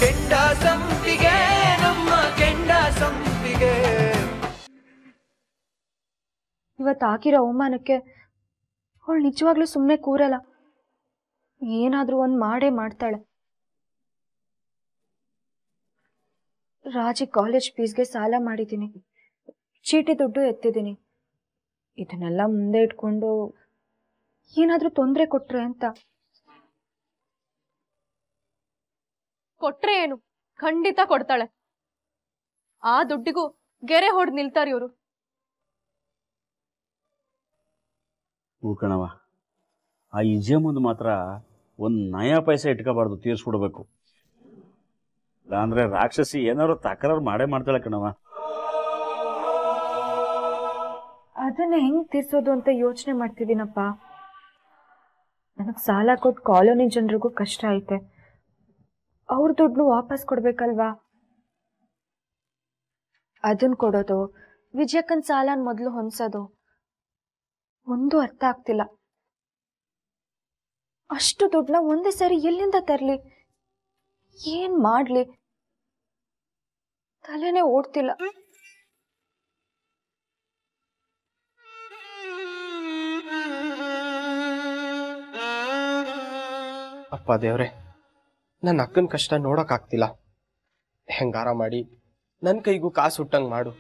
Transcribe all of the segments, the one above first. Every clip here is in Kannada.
ಕೆಂಡ ಸಂಪಿಗೆ ನಮ್ಮ ಕೆಂಡ ಸಂಪಿಗೆ. ಇವತ್ತಾಗಿರೋ ಅವಮಾನಕ್ಕೆ ಅವಳು ನಿಜವಾಗ್ಲೂ ಸುಮ್ಮನೆ ಕೂರಲ್ಲ, ಏನಾದ್ರೂ ಒಂದ್ ಮಾಡೇ ಮಾಡ್ತಾಳೆ. ರಾಜಿ ಕಾಲೇಜ್ ಫೀಸ್ಗೆ ಸಾಲ ಮಾಡಿದ್ದೀನಿ, ಚೀಟಿ ದುಡ್ಡು ಎತ್ತಿದ್ದೀನಿ. ಇದನ್ನೆಲ್ಲ ಮುಂದೆ ಇಟ್ಕೊಂಡು ಏನಾದ್ರೂ ತೊಂದರೆ ಕೊಟ್ರೆ ಅಂತ. ಕೊಟ್ರೆ ಏನು, ಖಂಡಿತ ಕೊಡ್ತಾಳೆ. ಆ ದುಡ್ಡಿಗೂ ಗೆರೆ ಹೊಡೆದು ನಿಲ್ತಾರೆ ಇವರು. ಕಣವ, ಆ ಇಜೆ ಮುಂದೆ ಮಾತ್ರ ಒಂದು ನಯಾ ಪೈಸೆ ಇಟ್ಕೋಬಾರ್ದು, ತೀರ್ಸ್ಬಿಡ್ಬೇಕು. ಇಲ್ಲಾಂದ್ರೆ ರಾಕ್ಷಸಿ ಏನಾದ್ರು ತಕರಾರು ಮಾಡೇ ಮಾಡ್ತಾಳೆ ಕಣವ. ಅದನ್ನ ಹೆಂಗ್ ತೀರ್ಸೋದು ಅಂತ ಯೋಚನೆ ಮಾಡ್ತಿದ್ದೀನಪ್ಪ. ನನಗ್ ಸಾಲ ಕೊಟ್ಟು ಕಾಲೋನಿ ಜನರಿಗೂ ಕಷ್ಟ ಐತೆ, ಅವ್ರ ದುಡ್ಡು ವಾಪಸ್ ಕೊಡ್ಬೇಕಲ್ವಾ. ಅದನ್ ಕೊಡೋದು, ವಿಜಯಕ್ಕನ್ ಸಾಲನ್ ಮೊದಲು ಹೊಂದ್ಸೋದು ಒಂದು ಅರ್ಥ ಆಗ್ತಿಲ್ಲ. ಅಷ್ಟು ದುಡ್ಡನ್ನ ಒಂದೇ ಸರಿ ಎಲ್ಲಿಂದ ತರ್ಲಿ, ಏನ್ ಮಾಡ್ಲಿ, ತಲೆನೇ ಓಡ್ತಿಲ್ಲ. ಅಪ್ಪ ದೇವ್ರೆ, ನನ್ನ ಅಕ್ಕನ ಕಷ್ಟ ನೋಡಕ್ ಆಗ್ತಿಲ್ಲ. ಹೆಂಗಾರ ಮಾಡಿ ನನ್ನ ಕೈಗೂ ಕಾಸು ಹುಟ್ಟಂಗ್ ಮಾಡು.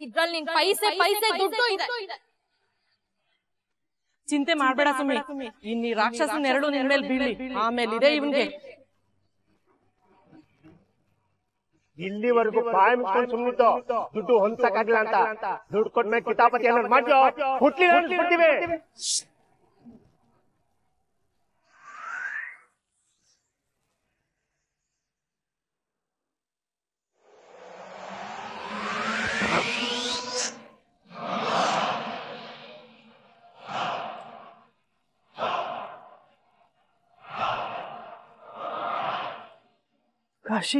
ಇದ್ರಲ್ಲಿ ಪೈಸೆ ಪೈಸೆ ದುಡ್ಡು ಇದೆ. ಚಿಂತೆ ಮಾಡ್ಬೇಡ ಸುಮ್ಮಿ, ಇನ್ನಿ ರಾಕ್ಷಸನ ಎರಡು ನಿನ್ ಮೇಲೆ ಬೀಳಿ, ಆಮೇಲೆ ಇದೆ ಇವನ್ಗೆ. ಇಲ್ಲಿವರೆಗೂ ಬಾಯಿ ಮುಚ್ಕೊಂಡು ಸುಮ್ಮನಿದ್ದು ದುಡ್ಡು ಹೊಂದಕ್ಕಾಗಿಲ್ಲ ಅಂತ ದುಡ್ಡು ಕೊಟ್ಮೇಲೆ ಕಿತಾಪತಿ ಅನ್ನೋದು ಮಾಡ್ಯೋ ಹುಟ್ಲಿಬಿಡ್ತೀವಿ. ಕಾಶಿ,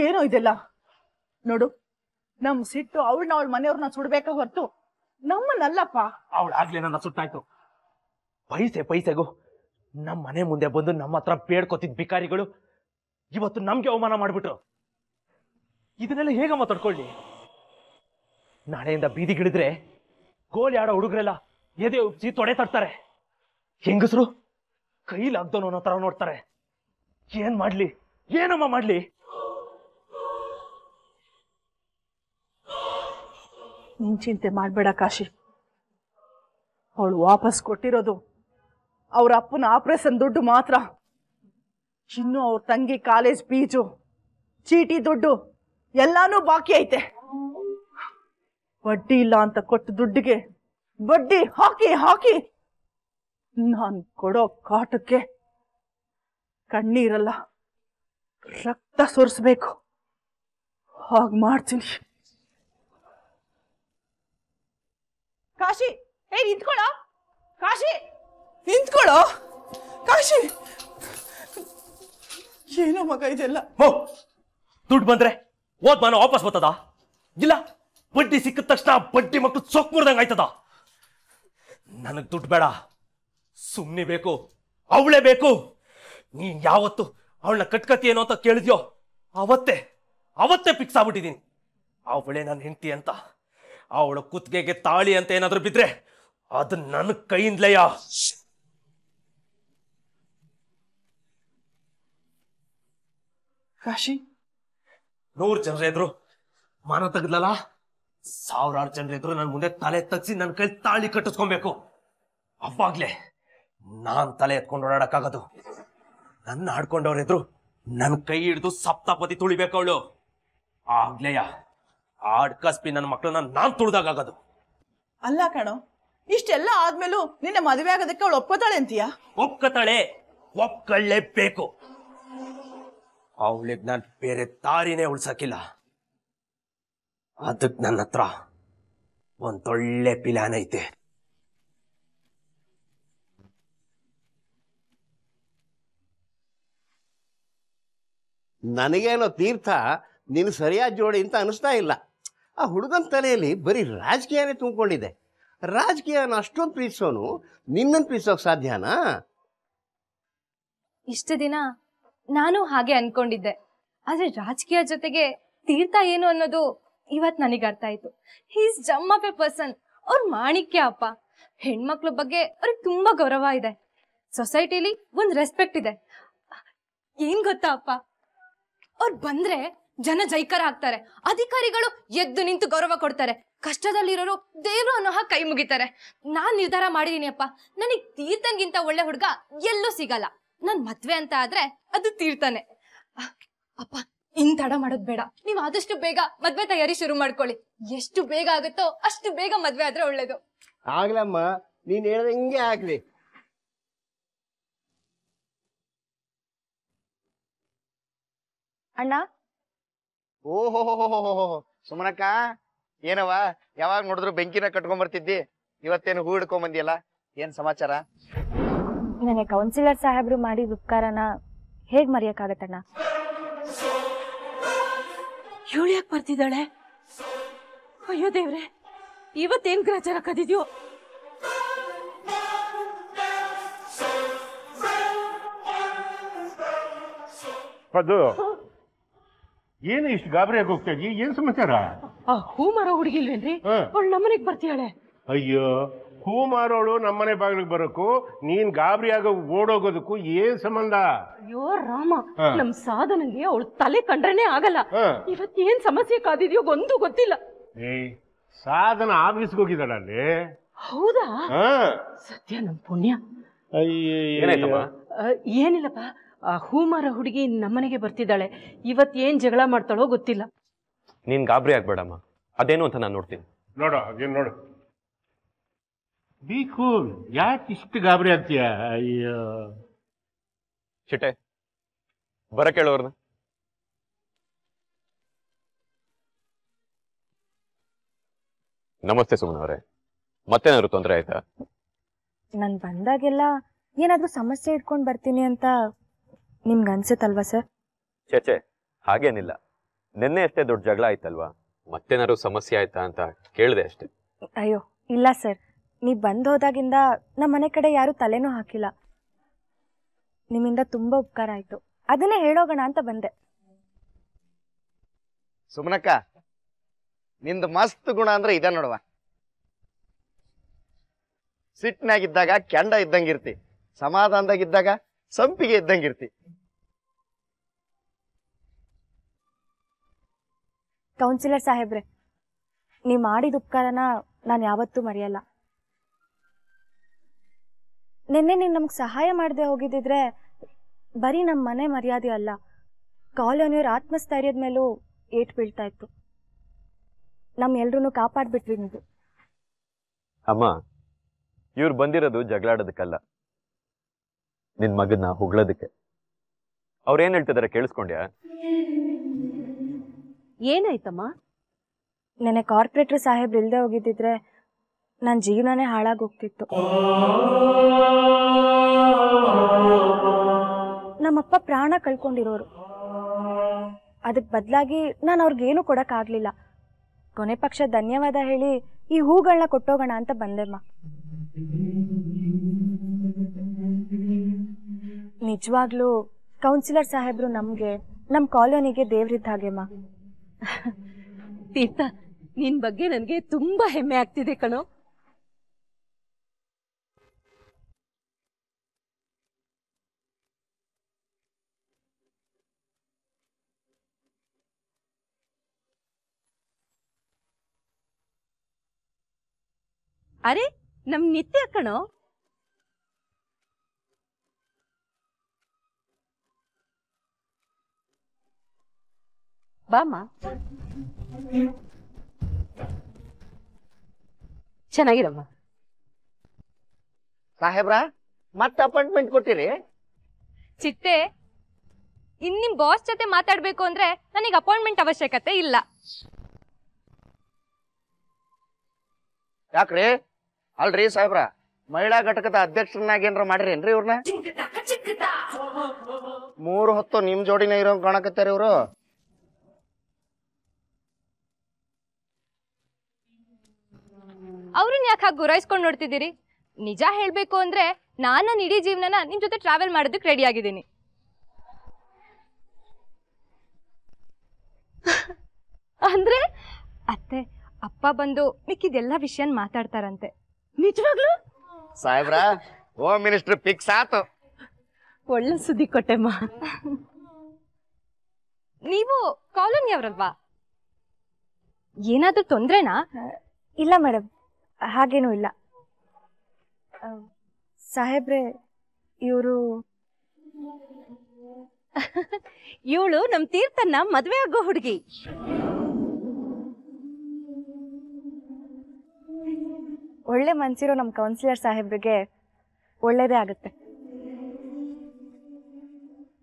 ಏನೋ ಇದೆಲ್ಲ ನೋಡು. ನಮ್ ಸಿಟ್ಟು ಅವಳನ್ನ ಅವಳ ಮನೆಯವ್ರನ್ನ ಸುಡ್ಬೇಕ ಹೊರತು ನಮ್ಮನ್ನಲ್ಲಪ್ಪ. ಅವಳಾಗ್ಲೇ ನನ್ನ ಸುಟ್ಟಾಯ್ತು. ಪೈಸೆಗೂ ನಮ್ಮ ಮನೆ ಮುಂದೆ ಬಂದು ನಮ್ಮ ಹತ್ರ ಬೇಡ್ಕೊತಿದ್ ಭಿಕಾರಿಗಳು ಇವತ್ತು ನಮ್ಗೆ ಅವಮಾನ ಮಾಡ್ಬಿಟ್ರು. ಇದನ್ನೆಲ್ಲ ಹೇಗಮ್ಮ ತಡ್ಕೊಳ್ಳಿ? ನಾಳೆಯಿಂದ ಬೀದಿಗಿಳಿದ್ರೆ ಗೋಲಿ ಆಡೋ ಹುಡುಗರೆಲ್ಲ ಎದೆ ಉಪ್ಸಿ ತೊಡೆ ತಡ್ತಾರೆ. ಹೆಂಗಸರು ಕೈಲಾಗ್ದೋನು ಅನ್ನೋ ತರ ನೋಡ್ತಾರೆ. ಏನ್ ಮಾಡ್ಲಿ, ಏನಮ್ಮ ಮಾಡ್ಲಿ? ನೀನ್ ಚಿಂತೆ ಮಾಡ್ಬೇಡ ಕಾಶಿ. ಅವಳು ವಾಪಸ್ ಕೊಟ್ಟಿರೋದು ಅವ್ರ ಅಪ್ಪನ ಆಪರೇಷನ್ ದುಡ್ಡು ಮಾತ್ರ. ಇನ್ನು ಅವ್ರ ತಂಗಿ ಕಾಲೇಜ್ ಫೀಸು, ಚೀಟಿ ದುಡ್ಡು ಎಲ್ಲಾನು ಬಾಕಿ ಐತೆ. ಬಡ್ಡಿ ಇಲ್ಲ ಅಂತ ಕೊಟ್ಟ ದುಡ್ಡಿಗೆ ಬಡ್ಡಿ ಹಾಕಿ ಹಾಕಿ ನಾನ್ ಕೊಡೋ ಕಾಟಕ್ಕೆ ಕಣ್ಣೀರಲ್ಲ, ರಕ್ತ ಸುರಿಸ್ಬೇಕು. ಹಾಗೆ ಮಾಡ್ತೀನಿ. ಕಾಶಿ, ನಿಂತ್ಕೊಳ್ಳೋ. ಕಾಶಿ, ನಿಂತ್ಕೊಳ್ಳೋ. ಕಾಶಿ, ಏನೋ ಮಗ ಇದೆಲ್ಲ. ದುಡ್ಡು ಬಂದ್ರೆ ಓದ್ ಮಾನ ವಾಪಸ್ ಬರ್ತದ? ಇಲ್ಲ, ಬಡ್ಡಿ ಸಿಕ್ಕಿದ ತಕ್ಷಣ ಬಡ್ಡಿ ಮಕ್ಕಳು ಸೊಕ್ ಮುರ್ದಂಗ ಆಯ್ತದ. ನನಗ್ ದುಡ್ಡು ಬೇಡ, ಸುಮ್ನೆ ಬೇಕು, ಅವಳೇ ಬೇಕು. ನೀನ್ ಯಾವತ್ತು ಅವಳನ್ನ ಕಟ್ಕತಿ ಏನೋ ಅಂತ ಕೇಳಿದ್ಯೋ ಅವತ್ತೇ ಫಿಕ್ಸ್ ಆಗ್ಬಿಟ್ಟಿದೀನಿ. ಅವಳೇ ನನ್ನ ಹೆಂಡತಿ ಅಂತ. ಅವಳ ಕುತ್ತಿಗೆಗೆ ತಾಳಿ ಅಂತ ಏನಾದ್ರೂ ಬಿದ್ರೆ ಅದು ನನ್ನ ಕೈಯಿಂದಲಯ್ಯ. ಕಾಶಿ, 100 ಜನರ ಎದುರು ಮಾನ ತೆಗೆದ್ಲಲ್ಲ, 1000 ಜನರ ಎದುರು ನನ್ನ ಮುಂದೆ ತಲೆ ತಗ್ಸಿ ನನ್ನ ಕೈ ತಾಳಿ ಕಟ್ಟಿಸ್ಕೊಬೇಕು. ಅವಾಗ್ಲೇ ನಾನ್ ತಲೆ ಎತ್ಕೊಂಡು ಓಡಾಡಕ್ಕಾಗದು. ನನ್ನ ಆಡ್ಕೊಂಡವ್ರ ಎದುರು ನನ್ನ ಕೈ ಹಿಡಿದು ಸಪ್ತಾಪತಿ ತುಳಿಬೇಕು ಅವಳು. ಆಗ್ಲೇಯ ಆಡ್ಕಸ್ಪಿ ನನ್ನ ಮಕ್ಕಳನ್ನ ನಾನ್ ತುಳಿದಾಗದು. ಅಲ್ಲ ಕಣೋ, ಇಷ್ಟೆಲ್ಲ ಆದ್ಮೇಲೂ ನಿನ್ನ ಮದುವೆ ಆಗೋದಕ್ಕೆ ಅವಳು ಒಪ್ಪತಾಳೆ ಅಂತೀಯ? ಒಪ್ಕತಾಳೆ, ಒಪ್ಕೊಳ್ಳೇಬೇಕು. ಅವಳಿಗೆ ನಾನು ಬೇರೆ ದಾರಿನೇ ಉಳ್ಸಕ್ಕಿಲ್ಲ. ಅದಕ್ಕೆ ನನ್ನ ಹತ್ರ ಒಂದೊಳ್ಳೆ ಪ್ಲಾನ್ ಐತೆ. ನನಗೇನೋ ತೀರ್ಥ ನೀನು ಸರಿಯಾದ ಜೋಡಿ ಅಂತ ಅನಿಸ್ತಾ ಇಲ್ಲ. ಆ ಹುಡುಗನ ತಲೆಯಲ್ಲಿ ಬರೀ ರಾಜಕೀಯನೇ ತುಂಬಿಕೊಂಡಿದೆ. ರಾಜಕೀಯನ ಅಷ್ಟೊಂದು ಪ್ರೀತಿಸೋನು ನಿನ್ನನ್ನು ಪ್ರೀತಿಸೋಕೆ ಸಾಧ್ಯನಾ? ಇಷ್ಟು ದಿನ ನಾನು ಹಾಗೆ ಅನ್ಕೊಂಡಿದ್ದೆ. ಆದ್ರೆ ರಾಜಕೀಯ ಜೊತೆಗೆ ತೀರ್ಥ ಏನು ಅನ್ನೋದು ಇವತ್ ನನಗೆ ಅರ್ಥ ಆಯ್ತು. He's gem of a person. ಅವ್ರ ಮಾಣಿಕ್ಯ ಅಪ್ಪ. ಹೆಣ್ಮಕ್ಳ ಬಗ್ಗೆ ಅವ್ರಿಗೆ ತುಂಬಾ ಗೌರವ ಇದೆ. ಸೊಸೈಟಿಲಿ ಒಂದ್ ರೆಸ್ಪೆಕ್ಟ್ ಇದೆ. ಏನ್ ಗೊತ್ತಾ ಅಪ್ಪ, ಅವ್ರು ಬಂದ್ರೆ ಜನ ಜೈಕಾರ ಆಗ್ತಾರೆ, ಅಧಿಕಾರಿಗಳು ಎದ್ದು ನಿಂತು ಗೌರವ ಕೊಡ್ತಾರೆ, ಕಷ್ಟದಲ್ಲಿರೋರು ದೇವ್ರು ಅನ್ನೋ ಹಾಗೆ ಕೈ ಮುಗಿತಾರೆ. ನಾನ್ ನಿರ್ಧಾರ ಮಾಡಿದೀನಿ ಅಪ್ಪ, ನನಗ್ ತೀರ್ಥನ್ಗಿಂತ ಒಳ್ಳೆ ಹುಡುಗ ಎಲ್ಲೂ ಸಿಗಲ್ಲ. ನನ್ ಮದ್ವೆ ಅಂತ ಆದ್ರೆ ಅದು ತೀರ್ಥನೆ. ಅಪ್ಪ ಇನ್ ತಡ ಮಾಡೋದ್ ಬೇಡ. ನೀವ್ ಆದಷ್ಟು ಬೇಗ ಮದ್ವೆ ತಯಾರಿ ಶುರು ಮಾಡ್ಕೊಳ್ಳಿ. ಎಷ್ಟು ಬೇಗ ಆಗುತ್ತೋ ಅಷ್ಟು ಬೇಗ ಮದ್ವೆ ಆದ್ರೆ ಒಳ್ಳೇದು. ಆಗ್ಲಮ್ಮ, ನೀನ್ ಹೇಳ್ದಂಗೆ ಆಗ್ಲಿ. ಅಣ್ಣ, ಓಹೋ ಸುಮನಕ್ಕ, ಏನವ ಯಾವಾಗ ನೋಡಿದ್ರು ಬೆಂಕಿನ ಕಟ್ಕೊಂಡ್ ಬರ್ತಿದ್ದಿ, ಇವತ್ತೇನು ಹೂ ಹಿಡ್ಕೊಂಡ್ ಬಂದಿಯಲ್ಲ, ಏನ್ ಸಮಾಚಾರ? ನನಗೆ ಕೌನ್ಸಿಲರ್ ಸಾಹೇಬ್ರು ಮಾಡಿದ ಉಪಕಾರನ ಹೇಗ್ ಮರೆಯಕ್ಕಾಗತ್ತಣ್ಣ? ಇವಳು ಯಾಕೆ ಬರ್ತಿದ್ದಾಳೆ? ಅಯ್ಯೋ ದೇವ್ರೆ, ಇವತ್ತೇನ್ ಗ್ರಹಚಾರ ಕದಿದ್ಯೋ? ಅದು ಏನು ಇಷ್ಟು ಗಾಬರಿ ಆಗಿ ಹೋಗ್ತಾ ಇದೀಯ? ಏನ್ ಸಮಾಚಾರ? ಆ ಹೂ ಮಾರೋ ಹುಡುಗಿಲ್ವೇನ್ರಿ, ಅವಳು ನಮ್ಮನೆಗ್ ಬರ್ತೀಯಾಳೆ. ಅಯ್ಯೋ, ಹೂ ಮಾರೋಳು ನಮ್ಮನೆ ಬಾಗಿಲಿಗೆ ಬರೋಕು ನೀನ್ ಗಾಬರಿ ಆಗ ಓಡೋಗೋದಕ್ಕೂ ಏನ್ ಸಂಬಂಧ? ಅಯ್ಯೋ ರಾಮ, ನಮ್ ಸಾಧನಂಗೆ ಅವಳು ತಲೆ ಕಂಡ್ರೇನೆ ಆಗಲ್ಲ. ಇವತ್ತೇನ್ ಸಮಸ್ಯೆ ಕಾದಿದ್ಯೋ ಒಂದು ಗೊತ್ತಿಲ್ಲ. ಸಾಧನ ಆಫೀಸ್ಗೆ ಹೋಗಿದ್ದಾಳ ಅಲ್ಲಿ. ಹೌದಾ? ಸತ್ಯ, ನಮ್ ಪುಣ್ಯ. ಏನಿಲ್ಲಪ್ಪ, ಆ ಹೂ ಮಾರೋ ಹುಡುಗಿ ನಮ್ಮನೆಗೆ ಬರ್ತಿದ್ದಾಳೆ. ಇವತ್ತೇನ್ ಜಗಳ ಮಾಡ್ತಾಳೋ ಗೊತ್ತಿಲ್ಲ. ನೀನ್ ಗಾಬರಿ ಆಗ್ಬೇಡಮ್ಮ, ಅದೇನು ಅಂತ ನಾನು ನೋಡ್ತೀನಿ. ನೋಡು ಅದೇನು ನೋಡು. B cool. ಯಾಕೆ ಇಷ್ಟು ಗಾಬರಿ ಆಗ್ತೀಯ? ಅಯ್ಯೋ ಚಿಟ್ಟೆ, ಬರ ಕೇಳೋರ್ನ. ನಮಸ್ತೆ ಸುಮನ್ ಅವರೇ, ಮತ್ತೇನಾದ್ರು ತೊಂದರೆ ಆಯ್ತಾ? ನಾನು ಬಂದಾಗೆಲ್ಲ ಏನಾದ್ರೂ ಸಮಸ್ಯೆ ಇಟ್ಕೊಂಡು ಬರ್ತೀನಿ ಅಂತ ನಿಮ್ಗೆ ಅನ್ಸುತ್ತಲ್ವಾ ಸರ್? ಚೇಚೆ, ಹಾಗೇನಿಲ್ಲ. ನಿನ್ನೆ ಅಷ್ಟೇ ದೊಡ್ಡ ಜಗಳ ಆಯ್ತಲ್ವಾ, ಮತ್ತೇನಾದ್ರು ಸಮಸ್ಯೆ ಆಯ್ತಾ ಅಂತ ಕೇಳಿದೆ ಅಷ್ಟೇ. ಅಯ್ಯೋ ಇಲ್ಲ ಸರ್, ನೀವು ಬಂದು ಹೋದಾಗಿಂದ ನಮ್ಮ ಮನೆ ಕಡೆ ಯಾರು ತಲೆನೂ ಹಾಕಿಲ್ಲ. ನಿಮ್ಮಿಂದ ತುಂಬಾ ಉಪಕಾರ ಆಯ್ತು, ಅದನ್ನೇ ಹೇಳೋಗೋಣ ಅಂತ ಬಂದೆ. ಸುಮನಕ್ಕ, ನಿಂದು ಮಸ್ತ್ ಗುಣ ಅಂದ್ರೆ ಇದ ನೋಡುವ. ಸಿಟ್ನಾಗಿದ್ದಾಗ ಕೆಂಡ ಇದ್ದಂಗಿರ್ತಿ, ಸಮಾಧಾನದಾಗಿದ್ದಾಗ ಸಂಪಿಗೆ ಇದ್ದಂಗಿರ್ತಿ. ಕೌನ್ಸಿಲರ್ ಸಾಹೇಬ್ರೆ, ನೀವು ಮಾಡಿದ ಉಪಕಾರನ ನಾನು ಯಾವತ್ತೂ ಮರೆಯಲ್ಲ. ನಿನ್ನೆ ನೀವು ನಮ್ಗೆ ಸಹಾಯ ಮಾಡದೆ ಹೋಗಿದ್ದಿದ್ರೆ ಬರೀ ನಮ್ಮ ಮನೆ ಮರ್ಯಾದೆ ಅಲ್ಲ, ಕಾಲೋನಿಯವ್ರ ಆತ್ಮಸ್ಥೈರ್ಯದ ಮೇಲೂ ಏಟ್ ಬೀಳ್ತಾ ಇತ್ತು. ನಮ್ಮೆಲ್ರೂ ಕಾಪಾಡ್ಬಿಟ್ರಿ ನೀವು. ಅಮ್ಮ, ಇವ್ರು ಬಂದಿರೋದು ಜಗಳಾಡೋದಕ್ಕಲ್ಲ, ನಿನ್ ಮಗನ್ನ ಹೊಗಳೋದಕ್ಕೆ. ಅವ್ರೇನ್ ಹೇಳ್ತಿದಾರೆ ಕೇಳಿಸ್ಕೊಂಡ್ಯಾ? ಏನಾಯ್ತಮ್ಮ? ನೆನೆ ಕಾರ್ಪೊರೇಟರ್ ಸಾಹೇಬ್ರು ಇಲ್ದೆ ಹೋಗಿದ್ದಿದ್ರೆ ನನ್ನ ಜೀವನನೇ ಹಾಳಾಗೋಗ್ತಿತ್ತು. ನಮ್ಮಪ್ಪ ಪ್ರಾಣ ಕಳ್ಕೊಂಡಿರೋರು. ಅದಕ್ಕೆ ಬದಲಾಗಿ ನಾನು ಅವ್ರಿಗೇನು ಕೊಡೋಕ್ಕಾಗಲಿಲ್ಲ. ಕೊನೆ ಪಕ್ಷ ಧನ್ಯವಾದ ಹೇಳಿ ಈ ಹೂಗಳನ್ನ ಕೊಟ್ಟೋಗೋಣ ಅಂತ ಬಂದೆಮ್ಮ. ನಿಜವಾಗ್ಲೂ ಕೌನ್ಸಿಲರ್ ಸಾಹೇಬ್ರು ನಮಗೆ, ನಮ್ಮ ಕಾಲೋನಿಗೆ ದೇವ್ರಿದ್ದ ಹಾಗೆಮ್ಮ. ತೀರ್ಥ, ನಿನ್ ಬಗ್ಗೆ ನನಗೆ ತುಂಬಾ ಹೆಮ್ಮೆ ಆಗ್ತಿದೆ ಕಣೋ. ಅರೆ, ನಮ್ ನಿತ್ಯ ಕಣೋ. ಬಾಮ್ಮ. ಚೆನ್ನಾಗಿರಮ್ಮ. ಸಾಹೇಬ್ರ, ಮತ್ತೆ ಅಪಾಯಿಂಟ್ಮೆಂಟ್ ಕೊಟ್ಟಿರಿ? ಚಿಟ್ಟೆ, ಇನ್ ನಿಮ್ ಬಾಸ್ ಜೊತೆ ಮಾತಾಡ್ಬೇಕು ಅಂದ್ರೆ ನನಗೆ ಅಪಾಯಿಂಟ್ಮೆಂಟ್ ಅವಶ್ಯಕತೆ ಇಲ್ಲ. ಯಾಕ್ರಿ? ಅಲ್ರಿ ಸಾಹೇಬ್ರ, ಮಹಿಳಾ ಘಟಕದ ಅಧ್ಯಕ್ಷರನ್ನಾಗೇನ್ರ ಮಾಡಿರೇನ್ರಿ ಇವ್ರನ್ನ? 3 ಹೊತ್ತು ನಿಮ್ ಜೋಡಿನೇ ಇರೋ ಕಾಣಕತ್ತಾರ ಇವ್ರು. ಅವ್ರನ್ನ ಯಾಕೆ ಹಾಗೆ ಗುರಾಯಿಸ್ಕೊಂಡು ನೋಡ್ತಿದ್ದೀರಿ? ನಿಜ ಹೇಳ್ಬೇಕು ಅಂದ್ರೆ ನಾನು ನನ್ನ ಇಡೀ ಜೀವನನ ನಿಮ್ ಜೊತೆ ಟ್ರಾವೆಲ್ ಮಾಡೋದಕ್ಕೆ ರೆಡಿ ಆಗಿದ್ದೀನಿ. ಅಂದ್ರೆ ಅತ್ತೆ ಅಪ್ಪ ಬಂದು ಮಿಕ್ಕಿದೆಲ್ಲ ವಿಷಯನ್ ಮಾತಾಡ್ತಾರಂತೆ. ನಿಜವಾಗ್ಲು? ಸಾಹೇಬ್ರ ಹೋಮ್ ಮಿನಿಸ್ಟರ್ ಫಿಕ್ಸ್ ಆತು. ಒಳ್ಳೆ ಸುದ್ದಿ ಕೊಟ್ಟೆಮ್ಮ. ನೀವು ಕಾಲೋನಿ ಅವರಲ್ವಾ? ಏನಾದ್ರೂ ತೊಂದ್ರೆನಾ? ಇಲ್ಲ ಮೇಡಮ್, ಹಾಗೇನೂ ಇಲ್ಲ. ಸಾಹೇಬ್ರೆ, ಇವರು ಇವಳು ನಮ್ ತೀರ್ಥನ್ನ ಮದ್ವೆ ಆಗೋ ಹುಡುಗಿ. ಒಳ್ಳೆ ಮನ್ಸಿರೋ ನಮ್ಮ ಕೌನ್ಸಿಲರ್ ಸಾಹೇಬ್ರಿಗೆ ಒಳ್ಳೇದೇ ಆಗುತ್ತೆ.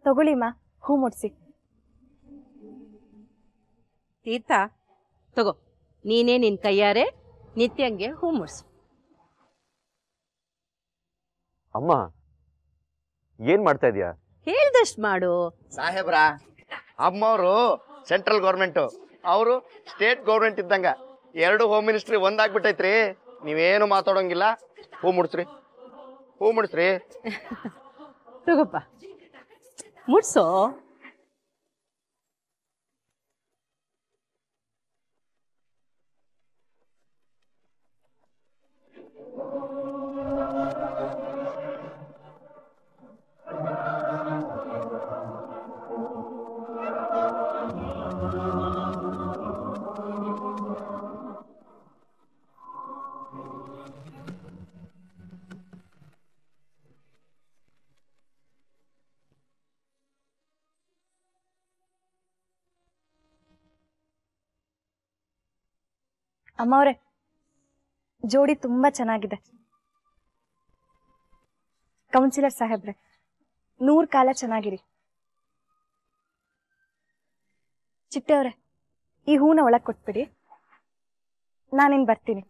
ತಗೊಳ್ಳಿಮ್ಮ, ಹೂ ಮುಡ್ಸಿ. ತೀರ್ಥ ತಗೋ, ನೀನೇ ನಿನ್ ಕೈಯಾರೆ ನಿತ್ಯಂಗೆ ಹೂ ಮುಡ್ಸು. ಅಮ್ಮ ಏನ್ ಮಾಡ್ತಾ ಇದೀಯಾ? ಹೇಳ್ದಷ್ಟು ಮಾಡು. ಸಾಹೇಬ್ರ ಅಮ್ಮವ್ರು ಸೆಂಟ್ರಲ್ ಗೌರ್ಮೆಂಟ್, ಅವರು ಸ್ಟೇಟ್ ಗೌರ್ಮೆಂಟ್ ಇದ್ದಂಗ. 2 ಹೋಮ್ ಮಿನಿಸ್ಟ್ರಿ ಒಂದಾಗ್ಬಿಟ್ಟೈತ್ರಿ. ನೀವೇನು ಮಾತಾಡೋಂಗಿಲ್ಲ. ಹೂ ಮುಡ್ಸ್ರಿ, ಹೂ ಮುಡ್ಸ್ರಿ. ತಗೋಪ್ಪ, ಮುಡ್ಸೋ. ಅಮ್ಮವ್ರೆ, ಜೋಡಿ ತುಂಬಾ ಚೆನ್ನಾಗಿದೆ. ಕೌನ್ಸಿಲರ್ ಸಾಹೇಬ್ರೆ, 100 ಕಾಲ ಚೆನ್ನಾಗಿರಿ. ಚಿಟ್ಟೆವ್ರೆ, ಈ ಹೂನ ಒಳಗ್ ಕೊಟ್ಬಿಡಿ, ನಾನಿನ್ ಬರ್ತೀನಿ.